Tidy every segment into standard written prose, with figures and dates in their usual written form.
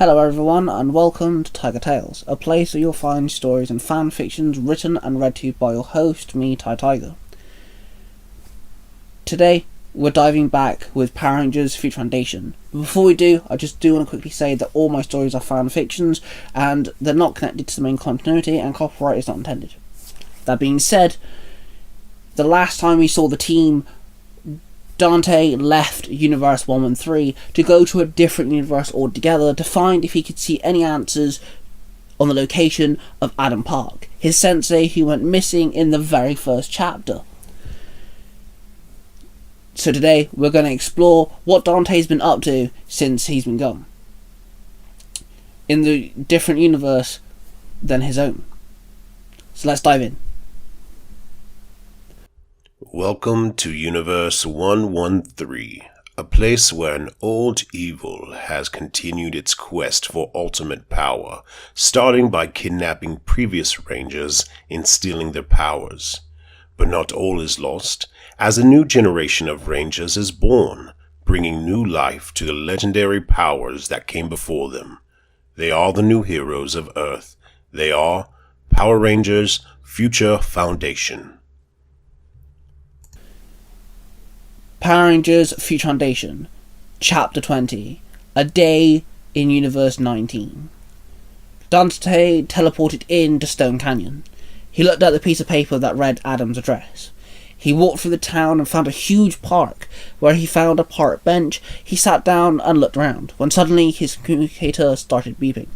Hello everyone and welcome to Tiger Tales, a place where you'll find stories and fan fictions written and read to you by your host, me, Tai Tiger. Today, we're diving back with Power Rangers Future Foundation. Before we do, I just do want to quickly say that all my stories are fan fictions and they're not connected to the main continuity and copyright is not intended. That being said, the last time we saw the team, Dante left Universe 113 to go to a different universe altogether to find if he could see any answers on the location of Adam Park, his sensei who went missing in the very first chapter. So today we're going to explore what Dante's been up to since he's been gone, in the different universe than his own. So let's dive in. Welcome to Universe 113, a place where an old evil has continued its quest for ultimate power, starting by kidnapping previous Rangers and stealing their powers. But not all is lost, as a new generation of Rangers is born, bringing new life to the legendary powers that came before them. They are the new heroes of Earth. They are Power Rangers Future Foundation. Power Rangers Future Foundation, Chapter 20, A Day in Universe 19. Dante teleported into Stone Canyon. He looked at the piece of paper that read Adam's address. He walked through the town and found a huge park, where he found a park bench. He sat down and looked around, when suddenly his communicator started beeping.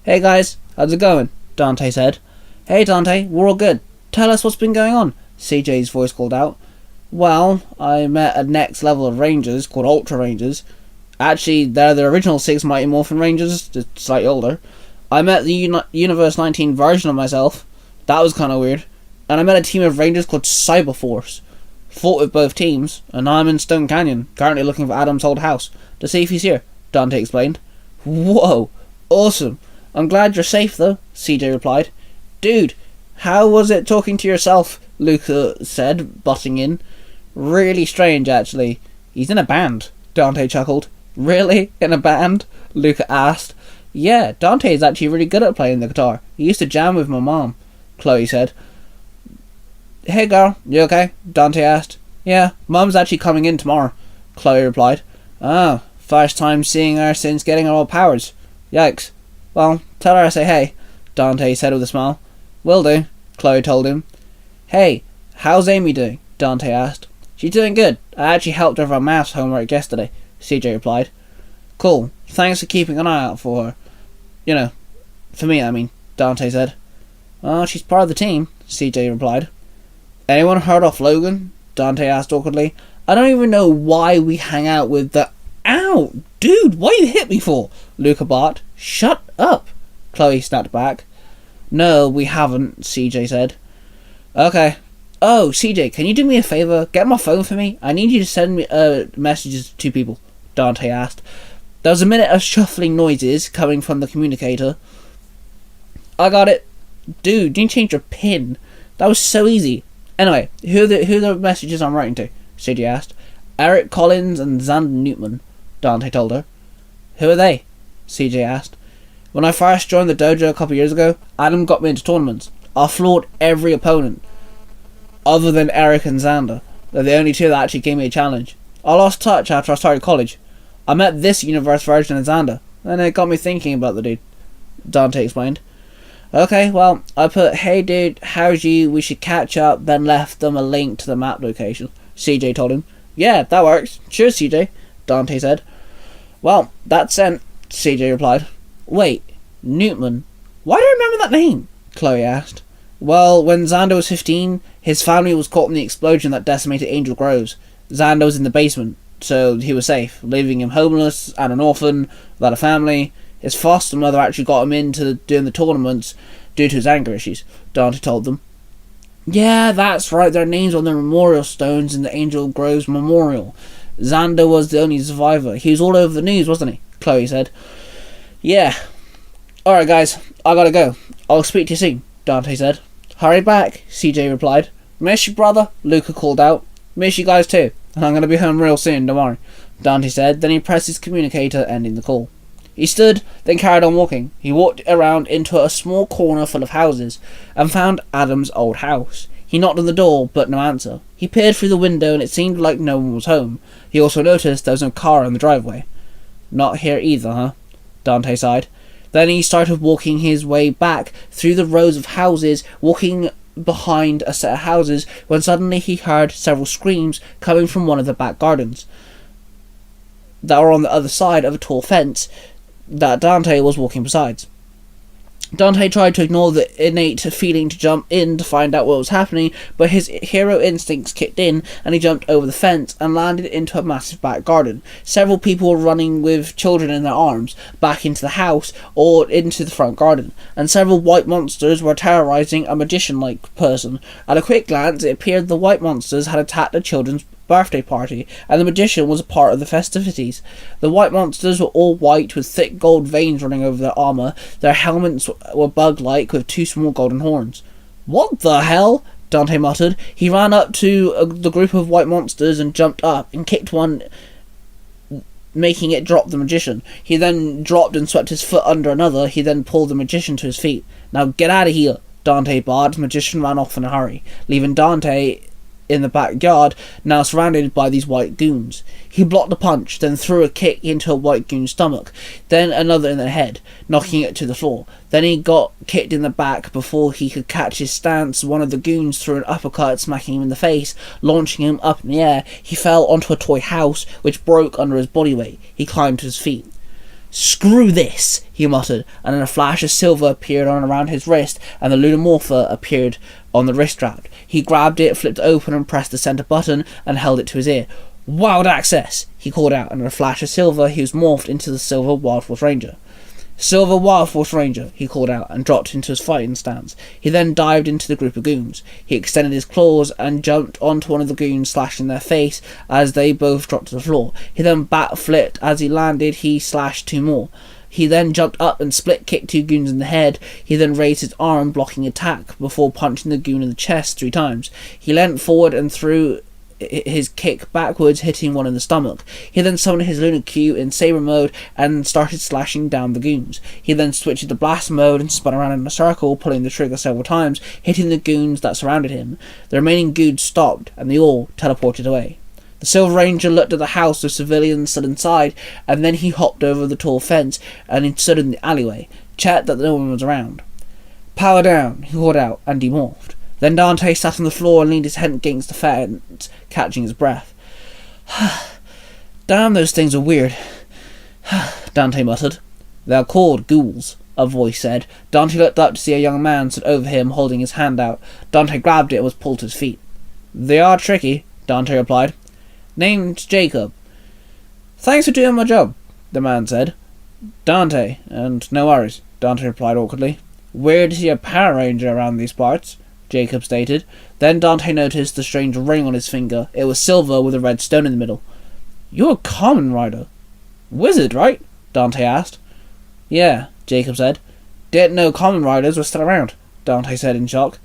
"Hey guys, how's it going?" Dante said. "Hey Dante, we're all good. Tell us what's been going on," CJ's voice called out. "Well, I met a next level of Rangers called Ultra Rangers. Actually, they're the original 6 Mighty Morphin Rangers, just slightly older. I met the Universe 19 version of myself. That was kind of weird. And I met a team of Rangers called Cyber Force. Fought with both teams, and now I'm in Stone Canyon, currently looking for Adam's old house, to see if he's here," Dante explained. "Whoa, awesome. I'm glad you're safe though," CJ replied. "Dude, how was it talking to yourself?" Luca said, butting in. "Really strange, actually. He's in a band," Dante chuckled. "Really? In a band?" Luca asked. "Yeah, Dante is actually really good at playing the guitar. He used to jam with my mom," Chloe said. "Hey girl, you okay?" Dante asked. "Yeah, Mum's actually coming in tomorrow," Chloe replied. "Oh, first time seeing her since getting her old powers. Yikes. Well, tell her I say hey," Dante said with a smile. "Will do," Chloe told him. "Hey, how's Amy doing?" Dante asked. "She's doing good. I actually helped her with her maths homework yesterday," CJ replied. "Cool. Thanks for keeping an eye out for her. You know, for me, I mean," Dante said. "Oh, she's part of the team," CJ replied. "Anyone heard of Logan?" Dante asked awkwardly. "I don't even know why we hang out with the—" "Ow! Dude, what you hit me for?" Luca barked. "Shut up," Chloe snapped back. "No, we haven't," CJ said. "Okay. Oh, CJ, can you do me a favour? Get my phone for me. I need you to send me messages to 2 people, Dante asked. There was a minute of shuffling noises coming from the communicator. "I got it." "Dude, you change your PIN. That was so easy. Anyway, who are the messages I'm writing to?" CJ asked. "Eric Collins and Xander Newtman," Dante told her. "Who are they?" CJ asked. "When I first joined the dojo a couple years ago, Adam got me into tournaments. I floored every opponent. Other than Eric and Xander. They're the only 2 that actually gave me a challenge. I lost touch after I started college. I met this universe version of Xander, and it got me thinking about the dude," Dante explained. "Okay, well, I put, 'Hey dude, how's you? We should catch up,' then left them a link to the map location," CJ told him. "Yeah, that works. Cheers, CJ," Dante said. "Well, that's sent," CJ replied. "Wait, Newtman? Why do I remember that name?" Chloe asked. "Well, when Xander was 15, his family was caught in the explosion that decimated Angel Groves. Xander was in the basement, so he was safe, leaving him homeless and an orphan, without a family. His foster mother actually got him into doing the tournaments due to his anger issues," Dante told them. "Yeah, that's right, their names on the memorial stones in the Angel Groves Memorial. Xander was the only survivor. He was all over the news, wasn't he?" Chloe said. "Yeah. Alright guys, I gotta go. I'll speak to you soon," Dante said. "Hurry back," CJ replied. "Miss you, brother," Luca called out. "Miss you guys too, and I'm gonna be home real soon, don't worry," Dante said. Then he pressed his communicator, ending the call. He stood, then carried on walking. He walked around into a small corner full of houses, and found Adam's old house. He knocked on the door, but no answer. He peered through the window, and it seemed like no one was home. He also noticed there was no car in the driveway. Not here either, huh? Dante sighed. Then he started walking his way back through the rows of houses, walking behind a set of houses, when suddenly he heard several screams coming from one of the back gardens that were on the other side of a tall fence that Dante was walking beside. Dante tried to ignore the innate feeling to jump in to find out what was happening, but his hero instincts kicked in, and he jumped over the fence and landed into a massive back garden. Several people were running with children in their arms back into the house or into the front garden, and several white monsters were terrorizing a magician-like person. At a quick glance, it appeared the white monsters had attacked a children's birthday party, and the magician was a part of the festivities. The white monsters were all white with thick gold veins running over their armour. Their helmets were bug-like with two small golden horns. "What the hell?" Dante muttered. He ran up to the group of white monsters and jumped up and kicked one, making it drop the magician. He then dropped and swept his foot under another. He then pulled the magician to his feet. "Now get out of here," Dante barred. The magician ran off in a hurry, leaving Dante in the backyard, now surrounded by these white goons. He blocked a punch, then threw a kick into a white goon's stomach, then another in the head, knocking it to the floor. Then he got kicked in the back. Before he could catch his stance, one of the goons threw an uppercut, smacking him in the face, launching him up in the air. He fell onto a toy house, which broke under his body weight. He climbed to his feet. "Screw this," he muttered, and in a flash of silver appeared on around his wrist, and the Lunamorpha appeared on the wrist strap. He grabbed it, flipped it open, and pressed the center button, and held it to his ear. "Wild access," he called out, and in a flash of silver he was morphed into the Silver Wild Force Ranger. "Silver Wild Force Ranger," he called out, and dropped into his fighting stance. He then dived into the group of goons. He extended his claws and jumped onto one of the goons, slashing their face as they both dropped to the floor. He then backflipped. As he landed, he slashed two more. He then jumped up and split-kicked two goons in the head. He then raised his arm, blocking attack, before punching the goon in the chest 3 times. He leant forward and threw his kick backwards, hitting one in the stomach. He then summoned his Lunar Q in Saber mode and started slashing down the goons. He then switched to Blast mode and spun around in a circle, pulling the trigger several times, hitting the goons that surrounded him. The remaining goons stopped, and they all teleported away. The Silver Ranger looked at the house with civilians still inside, and then he hopped over the tall fence and he stood in the alleyway, checked that no one was around. "Power down," he called out, and demorphed. Then Dante sat on the floor and leaned his head against the fence, catching his breath. "Damn, those things are weird," Dante muttered. "They're called ghouls," a voice said. Dante looked up to see a young man stood over him, holding his hand out. Dante grabbed it and was pulled to his feet. "They are tricky," Dante replied. "Name's Jacob." "Thanks for doing my job," the man said. "Dante, and no worries," Dante replied awkwardly. "Weird to see a Power Ranger around these parts," Jacob stated. Then Dante noticed the strange ring on his finger. It was silver with a red stone in the middle. "You're a Kamen Rider. Wizard, right?" Dante asked. "Yeah," Jacob said. "Didn't know Kamen Riders were still around," Dante said in shock.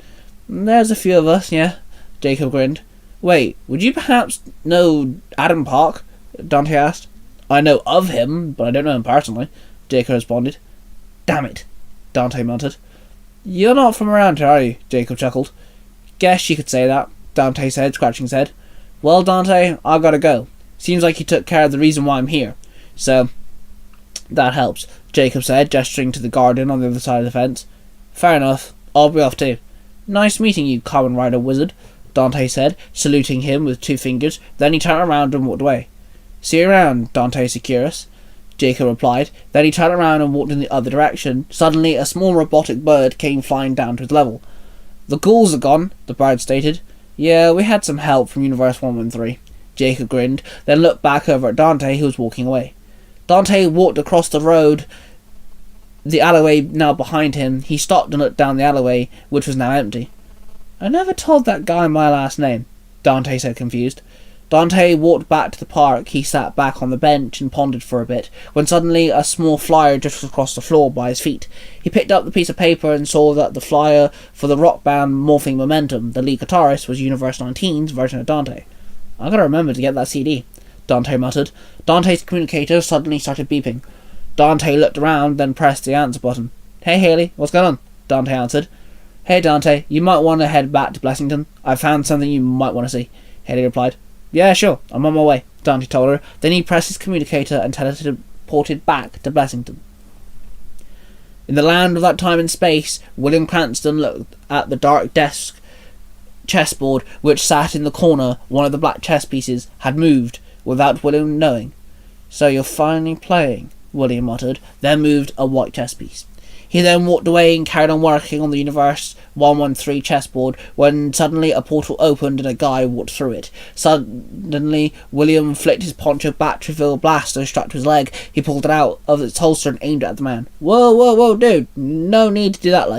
"There's a few of us, yeah," Jacob grinned. "Wait, would you perhaps know Adam Park?" Dante asked. "I know of him, but I don't know him personally," Jacob responded. "Damn it," Dante muttered. "You're not from around here, are you?" Jacob chuckled. "Guess you could say that," Dante said, scratching his head. "Well, Dante, I've got to go. Seems like you took care of the reason why I'm here. So, that helps," Jacob said, gesturing to the garden on the other side of the fence. "Fair enough. I'll be off too." "Nice meeting you, Kamen Rider Wizard," Dante said, saluting him with 2 fingers. Then he turned around and walked away. "See you around, Dante Securus," Jacob replied. Then he turned around and walked in the other direction. Suddenly, a small robotic bird came flying down to his level. "The ghouls are gone," the bird stated. "Yeah, we had some help from Universe 113. Jacob grinned, then looked back over at Dante, who was walking away. Dante walked across the road, the alleyway now behind him. He stopped and looked down the alleyway, which was now empty. "I never told that guy my last name," Dante said, confused. Dante walked back to the park. He sat back on the bench and pondered for a bit, when suddenly a small flyer drifted across the floor by his feet. He picked up the piece of paper and saw that the flyer for the rock band Morphing Momentum, the lead guitarist, was Universe 19's version of Dante. "I gotta remember to get that CD," Dante muttered. Dante's communicator suddenly started beeping. Dante looked around, then pressed the answer button. Hey Haley, what's going on? Dante answered. Hey Dante, you might want to head back to Blessington. I found something you might want to see. Haley replied. Yeah, sure, I'm on my way, Dante told her. Then he pressed his communicator and teleported back to Blessington. In the land of that time and space, William Cranston looked at the dark desk chessboard which sat in the corner. One of the black chess pieces had moved without William knowing. So you're finally playing, William muttered, then moved a white chess piece. He then walked away and carried on working on the Universe 113 chessboard when suddenly a portal opened and a guy walked through it. Suddenly, William flicked his poncho back to reveal a blaster strapped to his leg. He pulled it out of its holster and aimed it at the man. Whoa, dude, no need to do that,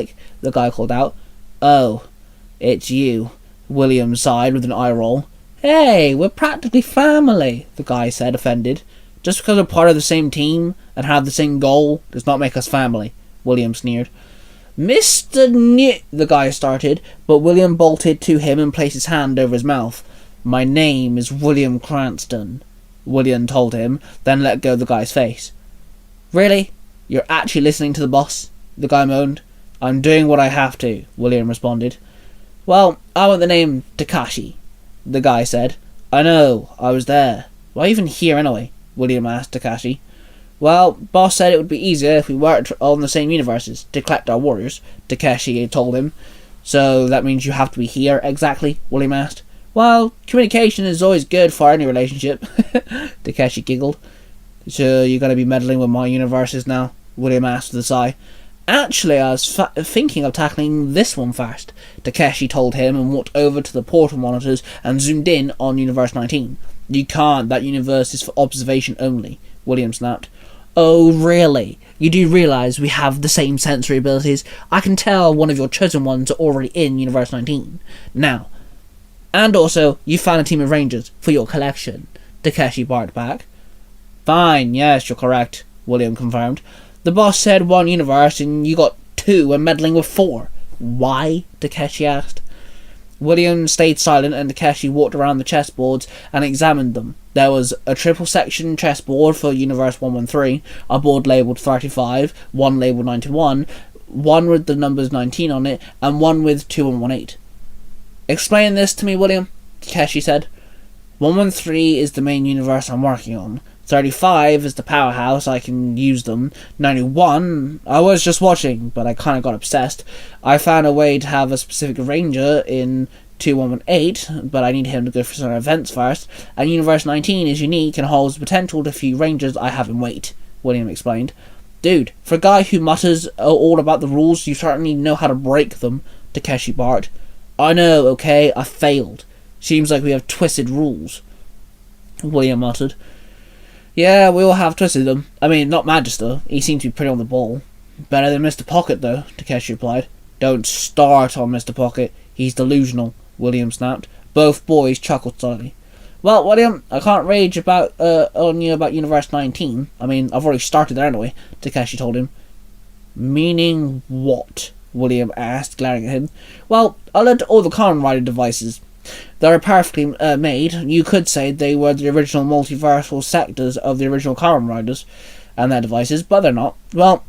the guy called out. Oh, it's you, William sighed with an eye roll. Hey, we're practically family, the guy said, offended. Just because we're part of the same team and have the same goal does not make us family, William sneered. Mr. the guy started, but William bolted to him and placed his hand over his mouth. My name is William Cranston, William told him, then let go of the guy's face. Really? You're actually listening to the boss? The guy moaned. I'm doing what I have to, William responded. Well, I want the name Takashi, the guy said. I know, I was there. Why even here anyway? William asked Takashi. Well, boss said it would be easier if we worked on the same universes to collect our warriors, Takeshi told him. So that means you have to be here exactly? William asked. Well, communication is always good for any relationship, Takeshi giggled. So you're going to be meddling with my universes now? William asked with a sigh. Actually, I was thinking of tackling this one first, Takeshi told him and walked over to the portal monitors and zoomed in on Universe 19. You can't, that universe is for observation only, William snapped. Oh, really? You do realise we have the same sensory abilities? I can tell one of your chosen ones are already in Universe 19. Now, and also, you found a team of rangers for your collection, Takeshi barked back. Fine, yes, you're correct, William confirmed. The boss said one universe and you got 2 and meddling with 4. Why? Takeshi asked. William stayed silent and Takeshi walked around the chessboards and examined them. There was a triple section chessboard for Universe 113, a board labelled 35, one labelled 91, one with the numbers 19 on it, and one with 2118. Explain this to me, William, Takeshi said. 113 is the main universe I'm working on. 35 is the powerhouse, I can use them. 91, I was just watching, but I kind of got obsessed. I found a way to have a specific ranger in 2118, but I need him to go for some events first. And Universe 19 is unique and holds the potential to few rangers I have in wait, William explained. Dude, for a guy who mutters all about the rules, you certainly know how to break them, Takeshi barked. I know, okay, I failed. Seems like we have twisted rules, William muttered. Yeah, we all have twisted them. I mean, not Magister. He seems to be pretty on the ball. Better than Mr. Pocket, though, Takeshi replied. Don't start on Mr. Pocket. He's delusional, William snapped. Both boys chuckled slightly. Well, William, I can't rage on you about Universe 19. I mean, I've already started there anyway, Takeshi told him. Meaning what? William asked, glaring at him. Well, I learned all the Kamen Rider devices. They're perfectly made. You could say they were the original multiversal sectors of the original Kamen Riders and their devices, but they're not. Well,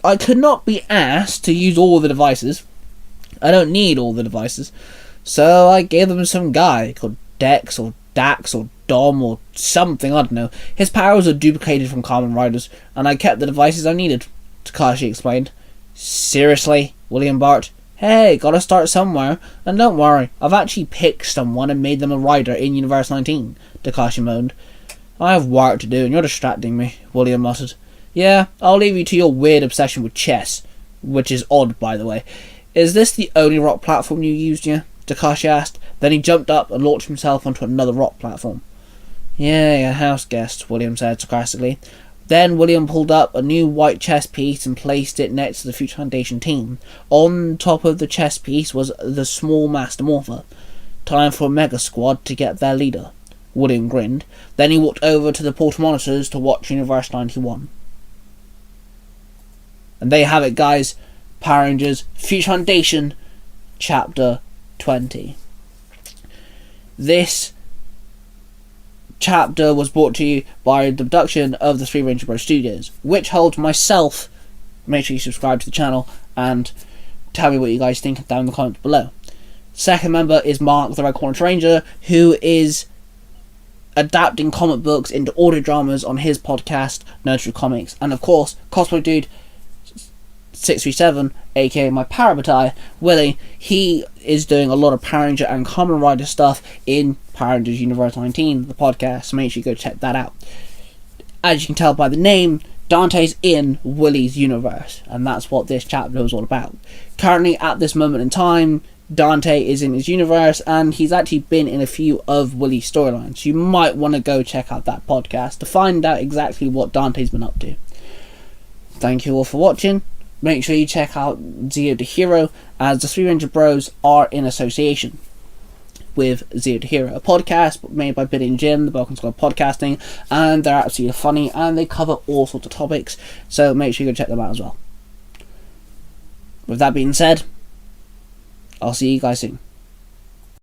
I could not be asked to use all the devices. I don't need all the devices. So I gave them some guy called Dex or Dax or Dom or something, I don't know. His powers are duplicated from Kamen Riders, and I kept the devices I needed, Takashi explained. Seriously? William barked. Hey, gotta start somewhere. And don't worry, I've actually picked someone and made them a rider in Universe 19, Takashi moaned. I have work to do and you're distracting me, William muttered. Yeah, I'll leave you to your weird obsession with chess. Which is odd, by the way. Is this the only rock platform you used, yeah? Takashi asked. Then he jumped up and launched himself onto another rock platform. Yeah, house guest, William said sarcastically. Then William pulled up a new white chess piece and placed it next to the Future Foundation team. On top of the chess piece was the small Master Morpher. Time for a mega squad to get their leader. William grinned. Then he walked over to the portal monitors to watch Universe 91. And there you have it, guys. Power Rangers Future Foundation, Chapter 20. This chapter was brought to you by the production of the Three Ranger Bros Studios, which holds myself. Make sure you subscribe to the channel and tell me what you guys think down in the comments below. Second member is Mark the Red Corner Ranger, who is adapting comic books into audio dramas on his podcast, Naruto Comics. And of course, Cosplay Dude 637, aka my Parabatai, Willie, he is doing a lot of Power Ranger and Kamen Rider stuff in Power Rangers Universe 19, the podcast, so make sure you go check that out. As you can tell by the name, Dante's in Willie's universe, and that's what this chapter is all about. Currently, at this moment in time, Dante is in his universe, and he's actually been in a few of Willie's storylines. You might want to go check out that podcast to find out exactly what Dante's been up to. Thank you all for watching. Make sure you check out Zero to Hero, as the Three Ranger Bros are in association with Zero to Hero, a podcast made by Billy and Jim, the Balkan Squad Podcasting, and they're absolutely funny and they cover all sorts of topics, so make sure you go check them out as well. With that being said, I'll see you guys soon.